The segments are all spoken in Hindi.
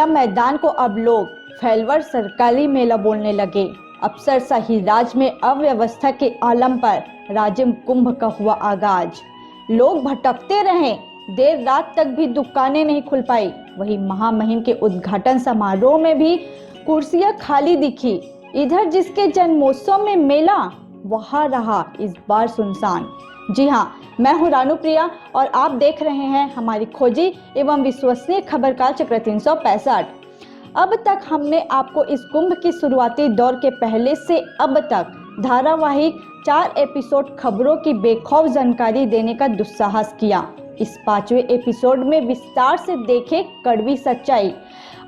मेला मैदान को अब लोग फैलवर सरकारी मेला बोलने लगे। अफसरशाही राज में अव्यवस्था के आलम पर राजिम कुंभ का हुआ आगाज। लोग भटकते रहे, देर रात तक भी दुकानें नहीं खुल पाई। वहीं महामहिम के उद्घाटन समारोह में भी कुर्सियां खाली दिखी। इधर जिसके जन्मोत्सव में मेला, वहां रहा इस बार सुनसान। जी हाँ, मैं हूँ रानू प्रिया और आप देख रहे हैं हमारी खोजी एवं विश्वसनीय खबर काल चक्र 365। अब तक हमने आपको इस कुंभ की शुरुआती दौर के पहले से अब तक धारावाहिक 4 एपिसोड खबरों की बेखौफ जानकारी देने का दुस्साहस किया। इस 5वें एपिसोड में विस्तार से देखे कड़वी सच्चाई।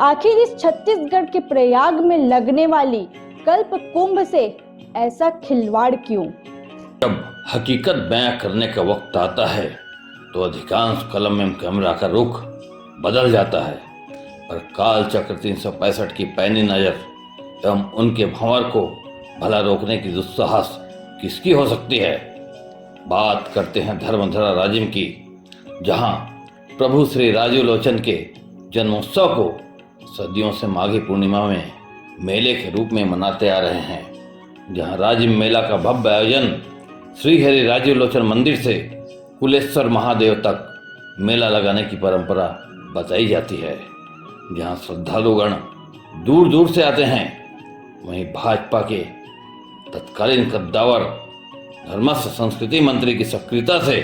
आखिर इस छत्तीसगढ़ के प्रयाग में लगने वाली कल्प कुंभ से ऐसा खिलवाड़ क्यों? जब हकीकत बयां करने का वक्त आता है तो अधिकांश कलम एवं कैमरा का रुख बदल जाता है, पर काल चक्र 365 की पैनी नजर एवं उनके भंवर को भला रोकने की दुस्साहस किसकी हो सकती है। बात करते हैं धर्मधरा राजिम की, जहां प्रभु श्री राजीव लोचन के जन्मोत्सव को सदियों से माघी पूर्णिमा में मेले के रूप में मनाते आ रहे हैं। जहां राजिम मेला का भव्य आयोजन श्री हरि राजीव लोचन मंदिर से कुलेश्वर महादेव तक मेला लगाने की परंपरा बताई जाती है। जहां श्रद्धालुगण दूर दूर से आते हैं, वहीं भाजपा के तत्कालीन कद्दावर धर्मस्व संस्कृति मंत्री की सक्रियता से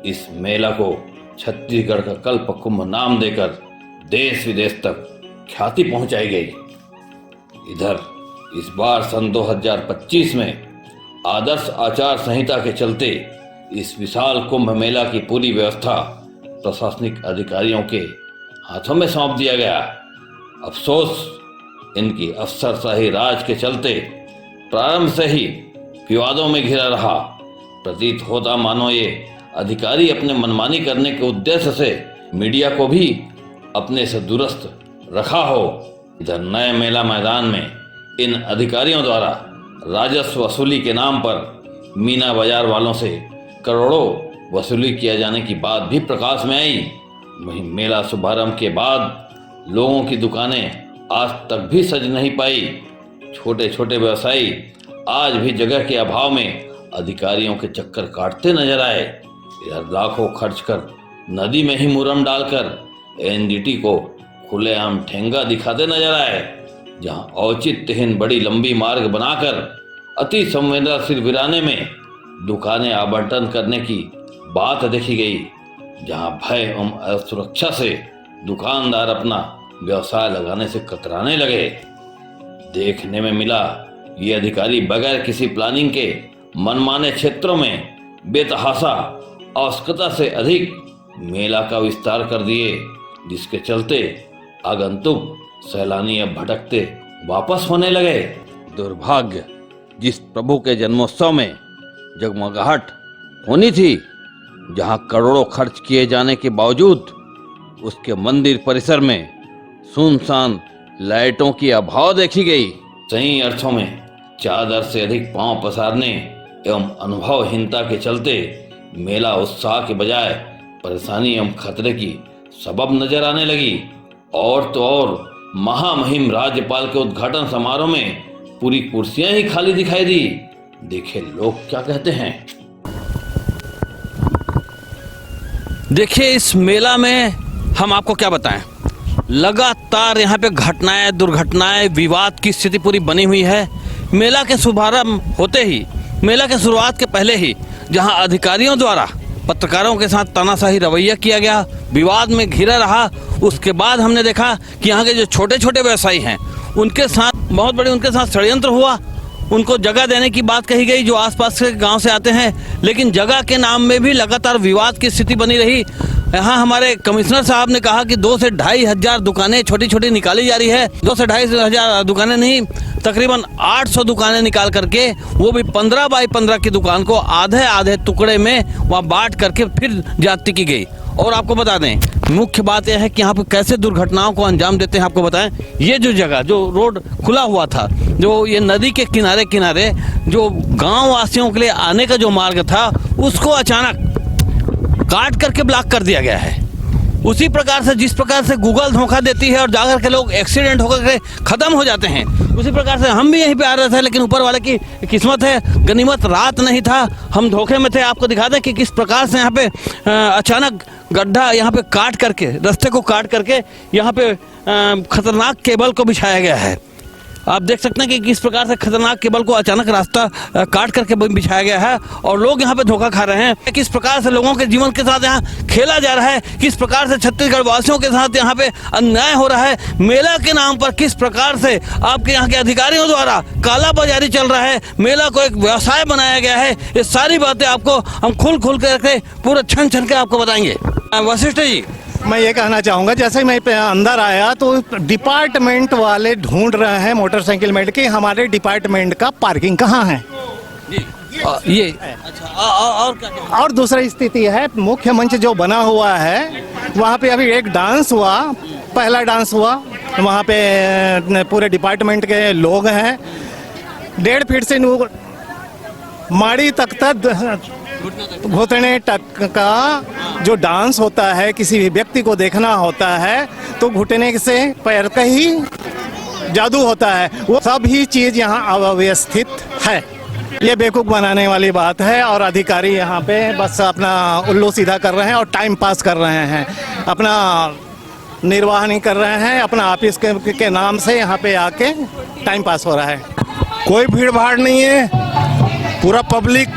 इस मेला को छत्तीसगढ़ का कल्प कुंभ नाम देकर देश विदेश तक ख्याति पहुंचाई गई। इधर इस बार सन 2025 में आदर्श आचार संहिता के चलते इस विशाल कुंभ मेला की पूरी व्यवस्था प्रशासनिक अधिकारियों के हाथों में सौंप दिया गया। अफसोस, इनकी अफसरशाही राज के चलते प्रारंभ से ही विवादों में घिरा रहा। प्रतीत होता मानो ये अधिकारी अपने मनमानी करने के उद्देश्य से मीडिया को भी अपने से दुरुस्त रखा हो। इधर नए मेला मैदान में इन अधिकारियों द्वारा राजस्व वसूली के नाम पर मीना बाजार वालों से करोड़ों वसूली किया जाने की बात भी प्रकाश में आई। वहीं मेला शुभारंभ के बाद लोगों की दुकानें आज तक भी सज नहीं पाई। छोटे छोटे व्यवसायी आज भी जगह के अभाव में अधिकारियों के चक्कर काटते नजर आए। इधर लाखों खर्च कर नदी में ही मुरम डालकर एनजीटी को खुलेआम ठेंगा दिखाते नजर आए। जहां औचित्यहीन बड़ी लंबी मार्ग बनाकर अति संवेदनशील वीराने में दुकानें आवंटन करने की बात देखी गई। जहां भय एवं असुरक्षा से दुकानदार अपना व्यवसाय लगाने से कतराने लगे। देखने में मिला ये अधिकारी बगैर किसी प्लानिंग के मनमाने क्षेत्रों में बेतहाशा आवश्यकता से अधिक मेला का विस्तार कर दिए, जिसके चलते आगंतुक सैलानी अब भटकते वापस होने लगे। दुर्भाग्य, जिस प्रभु के जन्मोत्सव में जगमगाहट होनी थी, जहां करोड़ों खर्च किए जाने के बावजूद उसके मंदिर परिसर में सुनसान लाइटों की अभाव देखी गई। सही अर्थों में चादर से अधिक पांव पसारने एवं अनुभवहीनता के चलते मेला उत्साह के बजाय परेशानी एवं खतरे की सबब नजर आने लगी। और तो और महामहिम राज्यपाल के उद्घाटन समारोह में पूरी कुर्सियां ही खाली दिखाई दी। देखे लोग क्या कहते हैं। देखिए, इस मेला में हम आपको क्या बताएं, लगातार यहाँ पे घटनाएं, दुर्घटनाएं, विवाद की स्थिति पूरी बनी हुई है। मेला के शुभारंभ होते ही, मेला के शुरुआत के पहले ही जहां अधिकारियों द्वारा पत्रकारों के साथ तानाशाही रवैया किया गया, विवाद में घिरा रहा, उसके बाद हमने देखा कि यहाँ के जो छोटे छोटे व्यवसायी हैं उनके साथ बहुत बड़े उनके साथ षड्यंत्र हुआ। उनको जगह देने की बात कही गई जो आसपास के गांव से आते हैं, लेकिन जगह के नाम में भी लगातार विवाद की स्थिति बनी रही। यहाँ हमारे कमिश्नर साहब ने कहा कि 2 से 2.5 हजार दुकानें छोटी छोटी निकाली जा रही है। 2 से 2.5 हजार दुकानें नहीं, तकरीबन 800 दुकानें निकाल करके, वो भी 15 बाई 15 की दुकान को आधे आधे टुकड़े में वहाँ बांट करके फिर जाती की गई। और आपको बता दें, मुख्य बात यह है कि यहाँ पर कैसे दुर्घटनाओं को अंजाम देते हैं। आपको बताएं, ये जो जगह, जो रोड खुला हुआ था, जो ये नदी के किनारे किनारे जो गांव वासियों के लिए आने का जो मार्ग था, उसको अचानक काट करके ब्लॉक कर दिया गया है। उसी प्रकार से जिस प्रकार से गूगल धोखा देती है और जाकर के लोग एक्सीडेंट होकर के खत्म हो जाते हैं, उसी प्रकार से हम भी यहीं पे आ रहे थे, लेकिन ऊपर वाले की किस्मत है, गनीमत रात नहीं था, हम धोखे में थे। आपको दिखा दें कि किस प्रकार से यहाँ पे अचानक गड्ढा यहाँ पे काट करके, रास्ते को काट करके यहाँ पे खतरनाक केबल को बिछाया गया है। आप देख सकते हैं कि किस प्रकार से खतरनाक केबल को अचानक रास्ता काट करके बिछाया गया है और लोग यहाँ पे धोखा खा रहे हैं। किस प्रकार से लोगों के जीवन के साथ यहाँ खेला जा रहा है, किस प्रकार से छत्तीसगढ़ वासियों के साथ यहाँ पे अन्याय हो रहा है, मेला के नाम पर किस प्रकार से आपके यहाँ के अधिकारियों द्वारा काला बाजारी चल रहा है, मेला को एक व्यवसाय बनाया गया है। ये सारी बातें आपको हम खुल करके पूरा छन छन के आपको बताएंगे। वशिष्ठ जी, मैं ये कहना चाहूँगा, जैसे ही मैं अंदर आया तो डिपार्टमेंट वाले ढूंढ रहे हैं मोटरसाइकिल में कि हमारे डिपार्टमेंट का पार्किंग कहाँ है। ये अच्छा, और क्या? और दूसरी स्थिति है, मुख्य मंच जो बना हुआ है वहाँ पे अभी एक डांस हुआ, पहला डांस हुआ, वहाँ पे पूरे डिपार्टमेंट के लोग हैं। 1.5 फीट से माड़ी तक घुटने तक का जो डांस होता है, किसी भी व्यक्ति को देखना होता है तो घुटने से पैर का ही जादू होता है। वो सब ही चीज यहाँ अव्यवस्थित है। ये बेवकूफ़ बनाने वाली बात है और अधिकारी यहाँ पे बस अपना उल्लू सीधा कर रहे हैं और टाइम पास कर रहे हैं, अपना निर्वाह नहीं कर रहे हैं, अपना ऑफिस के नाम से यहाँ पे आके टाइम पास हो रहा है। कोई भीड़ भाड़ नहीं है, पूरा पब्लिक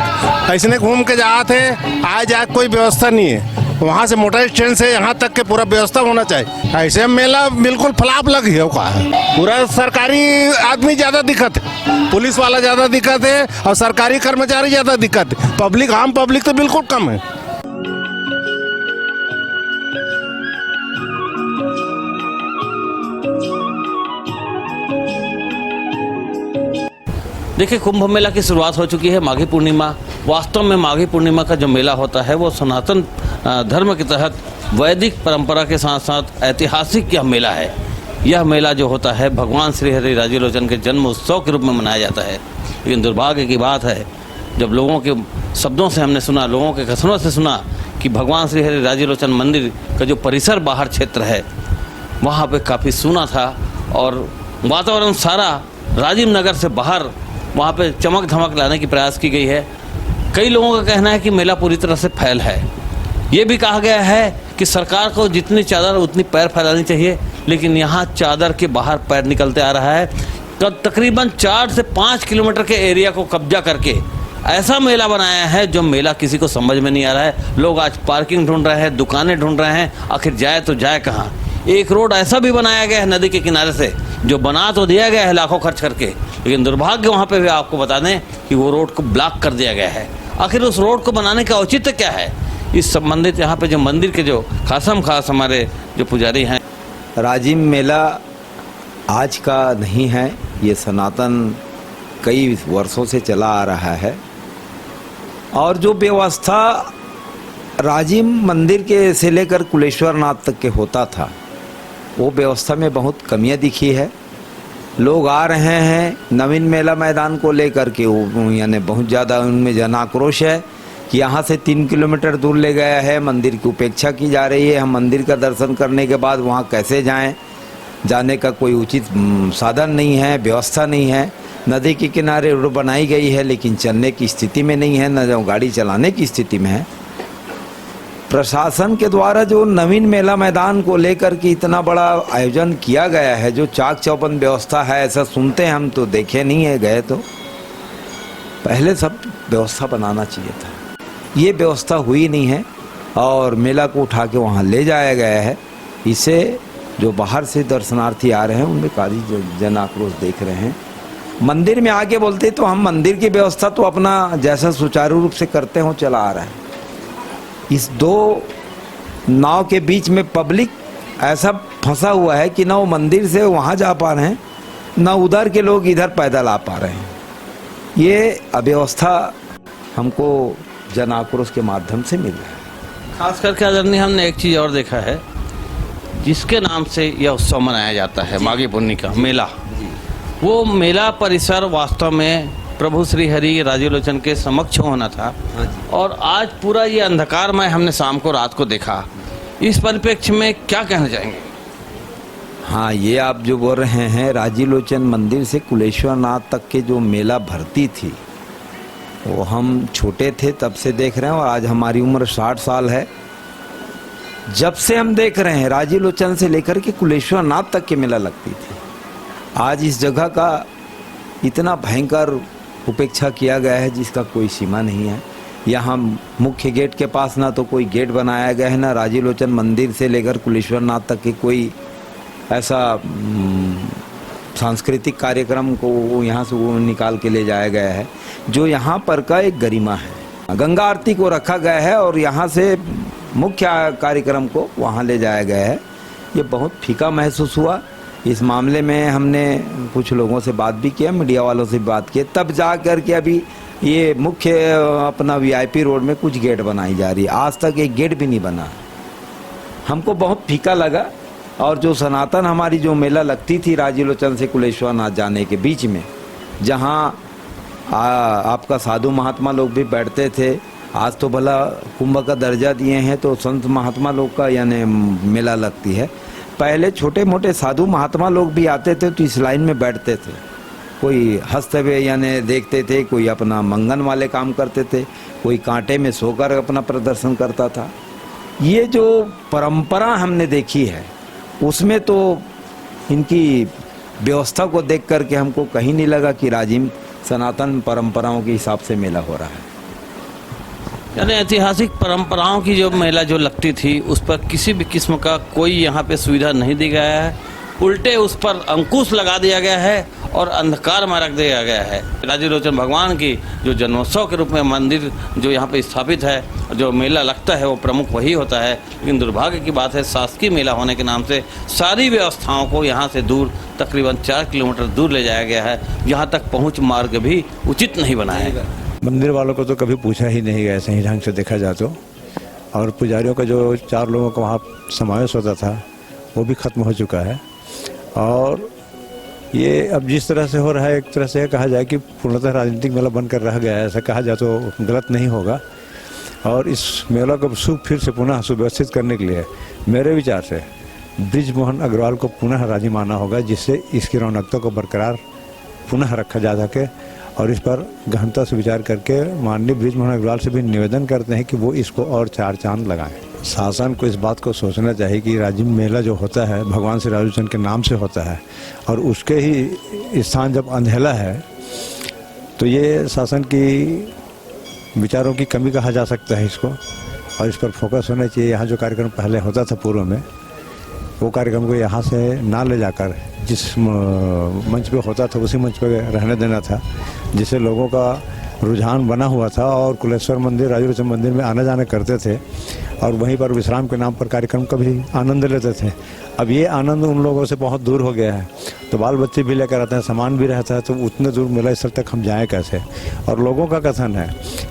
ऐसे घूम के जाते हैं, आए जाए कोई व्यवस्था नहीं है। वहाँ से मोटर स्टैंड से यहाँ तक के पूरा व्यवस्था होना चाहिए। ऐसे मेला बिल्कुल फलाप लग गया का है। पूरा सरकारी आदमी ज़्यादा दिक्कत है, पुलिस वाला ज़्यादा दिक्कत है और सरकारी कर्मचारी ज़्यादा दिक्कत है। पब्लिक, आम पब्लिक तो बिल्कुल कम है। देखिए, कुंभ मेला की शुरुआत हो चुकी है। माघी पूर्णिमा, वास्तव में माघी पूर्णिमा का जो मेला होता है वो सनातन धर्म के तहत वैदिक परंपरा के साथ साथ ऐतिहासिक यह मेला है। यह मेला जो होता है भगवान श्री हरि राज्यलोचन के जन्म उत्सव के रूप में मनाया जाता है। लेकिन दुर्भाग्य की बात है, जब लोगों के शब्दों से हमने सुना, लोगों के कथनों से सुना कि भगवान श्री हरि राज्यलोचन मंदिर का जो परिसर बाहर क्षेत्र है वहाँ पे काफ़ी सूना था और वातावरण सारा राजीव नगर से बाहर वहाँ पे चमक धमक लाने की प्रयास की गई है। कई लोगों का कहना है कि मेला पूरी तरह से फैल है। ये भी कहा गया है कि सरकार को जितनी चादर उतनी पैर फैलानी चाहिए, लेकिन यहाँ चादर के बाहर पैर निकलते आ रहा है। तकरीबन 4 से 5 किलोमीटर के एरिया को कब्जा करके ऐसा मेला बनाया है जो मेला किसी को समझ में नहीं आ रहा है। लोग आज पार्किंग ढूंढ रहे हैं, दुकानें ढूंढ रहे हैं, आखिर जाए तो जाए कहाँ। एक रोड ऐसा भी बनाया गया है नदी के किनारे से, जो बना तो दिया गया है लाखों खर्च करके, लेकिन दुर्भाग्य वहाँ पे भी आपको बता दें कि वो रोड को ब्लॉक कर दिया गया है। आखिर उस रोड को बनाने का औचित्य क्या है? इस संबंधित यहाँ पे जो मंदिर के जो खासम खास हमारे जो पुजारी हैं। राजिम मेला आज का नहीं है, ये सनातन कई वर्षों से चला आ रहा है और जो व्यवस्था राजिम मंदिर के से लेकर कुलेश्वर नाथ तक के होता था वो व्यवस्था में बहुत कमियां दिखी है। लोग आ रहे हैं नवीन मेला मैदान को लेकर के, यानी बहुत ज़्यादा उनमें जन आक्रोश है कि यहाँ से 3 किलोमीटर दूर ले गया है, मंदिर की उपेक्षा की जा रही है। हम मंदिर का दर्शन करने के बाद वहाँ कैसे जाएं, जाने का कोई उचित साधन नहीं है, व्यवस्था नहीं है। नदी के किनारे रोड बनाई गई है लेकिन चलने की स्थिति में नहीं है, न जो गाड़ी चलाने की स्थिति में है। प्रशासन के द्वारा जो नवीन मेला मैदान को लेकर के इतना बड़ा आयोजन किया गया है, जो चाक चौबंद व्यवस्था है, ऐसा सुनते हैं, हम तो देखे नहीं है, गए तो पहले सब व्यवस्था बनाना चाहिए था। ये व्यवस्था हुई नहीं है और मेला को उठा के वहाँ ले जाया गया है। इसे जो बाहर से दर्शनार्थी आ रहे हैं उनमें काफ़ी जन आक्रोश देख रहे हैं। मंदिर में आके बोलते तो हम मंदिर की व्यवस्था तो अपना जैसा सुचारू रूप से करते हो चला आ रहा है। इस दो नाव के बीच में पब्लिक ऐसा फंसा हुआ है कि ना वो मंदिर से वहाँ जा पा रहे हैं, ना उधर के लोग इधर पैदल आ पा रहे हैं। ये अव्यवस्था हमको जन आक्रोश के माध्यम से मिल रहा है। खास करके आदरणीय, हमने एक चीज़ और देखा है, जिसके नाम से यह उत्सव मनाया जाता है माघी पूर्णिमा का मेला, वो मेला परिसर वास्तव में प्रभु श्री हरि राज्यलोचन के समक्ष होना था। और आज पूरा ये अंधकारमय हमने शाम को रात को देखा। इस परिप्रेक्ष्य में क्या कहना चाहेंगे? हाँ, ये आप जो बोल रहे हैं, राजीलोचन मंदिर से कुलेश्वर नाथ तक के जो मेला भरती थी, वो हम छोटे थे तब से देख रहे हैं और आज हमारी उम्र 60 साल है। जब से हम देख रहे हैं राजीलोचन से लेकर के कुलेश्वर नाथ तक के मेला लगती थी। आज इस जगह का इतना भयंकर उपेक्षा किया गया है जिसका कोई सीमा नहीं है। यहाँ मुख्य गेट के पास ना तो कोई गेट बनाया गया है, ना राजीलोचन मंदिर से लेकर कुलेश्वर नाथ तक के कोई ऐसा सांस्कृतिक कार्यक्रम को यहाँ से वो निकाल के ले जाया गया है जो यहाँ पर का एक गरिमा है। गंगा आरती को रखा गया है और यहाँ से मुख्य कार्यक्रम को वहाँ ले जाया गया है। ये बहुत फीका महसूस हुआ। इस मामले में हमने कुछ लोगों से बात भी किया, मीडिया वालों से बात की, तब जा कर के अभी ये मुख्य अपना वीआईपी रोड में कुछ गेट बनाई जा रही है। आज तक एक गेट भी नहीं बना। हमको बहुत फीका लगा। और जो सनातन हमारी जो मेला लगती थी राजीलोचन से कुलेश्वर नाथ जाने के बीच में, जहाँ आपका साधु महात्मा लोग भी बैठते थे, आज तो भला कुंभ का दर्जा दिए हैं तो संत महात्मा लोग का यानी मेला लगती है। पहले छोटे मोटे साधु महात्मा लोग भी आते थे तो इस लाइन में बैठते थे, कोई हंसते हुए यानी देखते थे, कोई अपना मंगन वाले काम करते थे, कोई कांटे में सोकर अपना प्रदर्शन करता था। ये जो परंपरा हमने देखी है उसमें तो इनकी व्यवस्था को देख करके हमको कहीं नहीं लगा कि राजिम सनातन परंपराओं के हिसाब से मेला हो रहा है। यानी ऐतिहासिक परंपराओं की जो मेला जो लगती थी उस पर किसी भी किस्म का कोई यहाँ पे सुविधा नहीं दी गया है, उल्टे उस पर अंकुश लगा दिया गया है और अंधकार में रख दिया गया है। राजीलोचन भगवान की जो जन्मोत्सव के रूप में मंदिर जो यहाँ पे स्थापित है, जो मेला लगता है वो प्रमुख वही होता है। लेकिन दुर्भाग्य की बात है शासकीय मेला होने के नाम से सारी व्यवस्थाओं को यहाँ से दूर तकरीबन 4 किलोमीटर दूर ले जाया गया है। यहाँ तक पहुँच मार्ग भी उचित नहीं बनाया गया। मंदिर वालों को तो कभी पूछा ही नहीं गया सही ढंग से देखा जाए तो। और पुजारियों का जो 4 लोगों का वहाँ समावेश होता था वो भी ख़त्म हो चुका है। और ये अब जिस तरह से हो रहा है, एक तरह से कहा जाए कि पूर्णतः राजनीतिक मेला बनकर रह गया है, ऐसा कहा जाए तो गलत नहीं होगा। और इस मेला को फिर से पुनः सुव्यवस्थित करने के लिए मेरे विचार से बृजमोहन अग्रवाल को पुनः राजी मानना होगा, जिससे इसकी रौनकता को बरकरार पुनः रखा जा सके। और इस पर गहनता से विचार करके माननीय बृजमोहन अग्रवाल से भी निवेदन करते हैं कि वो इसको और 4 चांद लगाएं। शासन को इस बात को सोचना चाहिए कि राजिम मेला जो होता है भगवान श्री राजीलोचन के नाम से होता है और उसके ही स्थान जब अंधेला है तो ये शासन की विचारों की कमी कहा जा सकता है इसको। और इस पर फोकस होना चाहिए। यहाँ जो कार्यक्रम पहले होता था पूर्व में, वो कार्यक्रम को यहाँ से ना ले जाकर जिस मंच पे होता था उसी मंच पे रहने देना था, जिससे लोगों का रुझान बना हुआ था और कुलेश्वर मंदिर राजीलोचन मंदिर में आना जाना करते थे और वहीं पर विश्राम के नाम पर कार्यक्रम का भी आनंद लेते थे। अब ये आनंद उन लोगों से बहुत दूर हो गया है। तो बाल बच्चे भी लेकर आते हैं, सामान भी रहता है, तो उतने दूर मेला स्थल तक हम जाएँ कैसे। और लोगों का कथन है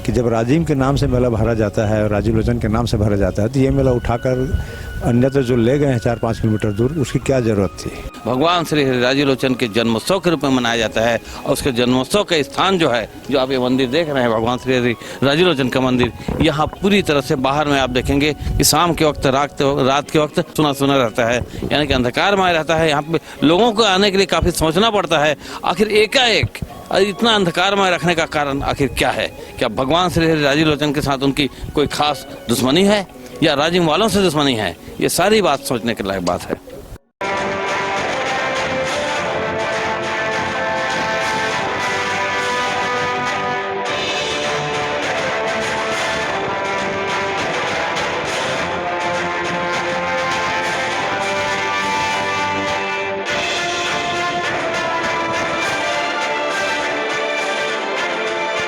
कि जब राजिम के नाम से मेला भरा जाता है और राजीलोचन के नाम से भरा जाता है तो ये मेला उठाकर अन्यथा जो ले गए हैं 4-5 किलोमीटर दूर, उसकी क्या जरूरत थी। भगवान श्री राजीलोचन के जन्मोत्सव के रूप में मनाया जाता है और उसके जन्मोत्सव का स्थान जो है, जो आप ये मंदिर देख रहे हैं भगवान श्री राजीलोचन का मंदिर, यहाँ पूरी तरह से बाहर में आप देखेंगे कि शाम के वक्त रात के वक्त सुना सुना रहता है, यानी कि अंधकारमय रहता है। यहाँ पे लोगों को आने के लिए काफ़ी सोचना पड़ता है। आखिर एकाएक इतना अंधकारमय रखने का कारण आखिर क्या है? क्या भगवान श्री राजीलोचन के साथ उनकी कोई खास दुश्मनी है या राजिम वालों से दुश्मनी है? ये सारी बात सोचने के लायक बात है।